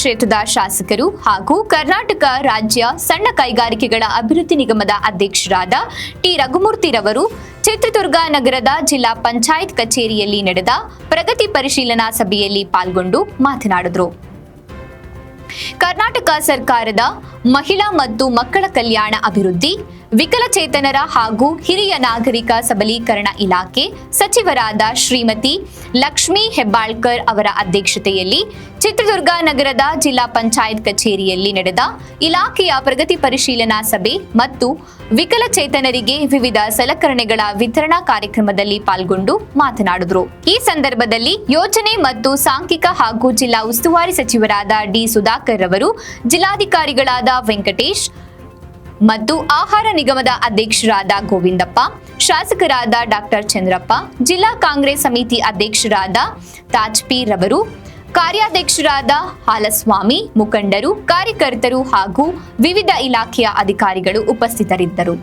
ಕ್ಷೇತ್ರದ ಶಾಸಕರು ಹಾಗೂ ಕರ್ನಾಟಕ ರಾಜ್ಯ ಸಣ್ಣ ಕೈಗಾರಿಕೆಗಳ ಅಭಿವೃದ್ಧಿ ನಿಗಮದ ಅಧ್ಯಕ್ಷರಾದ ಟಿ ರಘುಮೂರ್ತಿರವರು ಚಿತ್ರದುರ್ಗ ನಗರದ ಜಿಲ್ಲಾ ಪಂಚಾಯತ್ ಕಚೇರಿಯಲ್ಲಿ ನಡೆದ ಪ್ರಗತಿ ಪರಿಶೀಲನಾ ಸಭೆಯಲ್ಲಿ ಪಾಲ್ಗೊಂಡು ಮಾತನಾಡಿದರು. ಕರ್ನಾಟಕ ಸರ್ಕಾರದ ಮಹಿಳಾ ಮತ್ತು ಮಕ್ಕಳ ಕಲ್ಯಾಣ ಅಭಿವೃದ್ಧಿ, ವಿಕಲಚೇತನರ ಹಾಗೂ ಹಿರಿಯ ನಾಗರಿಕ ಸಬಲೀಕರಣ ಇಲಾಖೆ ಸಚಿವರಾದ ಶ್ರೀಮತಿ ಲಕ್ಷ್ಮೀ ಹೆಬ್ಬಾಳ್ಕರ್ ಅವರ ಅಧ್ಯಕ್ಷತೆಯಲ್ಲಿ ಚಿತ್ರದುರ್ಗ ನಗರದ ಜಿಲ್ಲಾ ಪಂಚಾಯತ್ ಕಚೇರಿಯಲ್ಲಿ ನಡೆದ ಇಲಾಖೆಯ ಪ್ರಗತಿ ಪರಿಶೀಲನಾ ಸಭೆ ಮತ್ತು ವಿಕಲಚೇತನರಿಗೆ ವಿವಿಧ ಸಲಕರಣೆಗಳ ವಿತರಣಾ ಕಾರ್ಯಕ್ರಮದಲ್ಲಿ ಪಾಲ್ಗೊಂಡು ಮಾತನಾಡಿದರು. ಈ ಸಂದರ್ಭದಲ್ಲಿ ಯೋಜನೆ ಮತ್ತು ಸಾಂಖ್ಯಿಕ ಹಾಗೂ ಜಿಲ್ಲಾ ಉಸ್ತುವಾರಿ ಸಚಿವರಾದ ಡಿ ಸುಧಾಕರ್ ಅವರು, ಜಿಲ್ಲಾಧಿಕಾರಿಗಳಾದ ವೆಂಕಟೇಶ್ ಮತ್ತು ಆಹಾರ ನಿಗಮದ ಅಧ್ಯಕ್ಷರಾದ ಗೋವಿಂದಪ್ಪ, ಶಾಸಕರಾದ ಡಾಕ್ಟರ್ ಚಂದ್ರಪ್ಪ, ಜಿಲ್ಲಾ ಕಾಂಗ್ರೆಸ್ ಸಮಿತಿ ಅಧ್ಯಕ್ಷರಾದ ತಾಜ್ಪೀರ್ ರವರು, ಕಾರ್ಯಾಧ್ಯಕ್ಷರಾದ ಹಾಲಸ್ವಾಮಿ, ಮುಖಂಡರು, ಕಾರ್ಯಕರ್ತರು ಹಾಗೂ ವಿವಿಧ ಇಲಾಖೆಯ ಅಧಿಕಾರಿಗಳು ಉಪಸ್ಥಿತರಿದ್ದರು.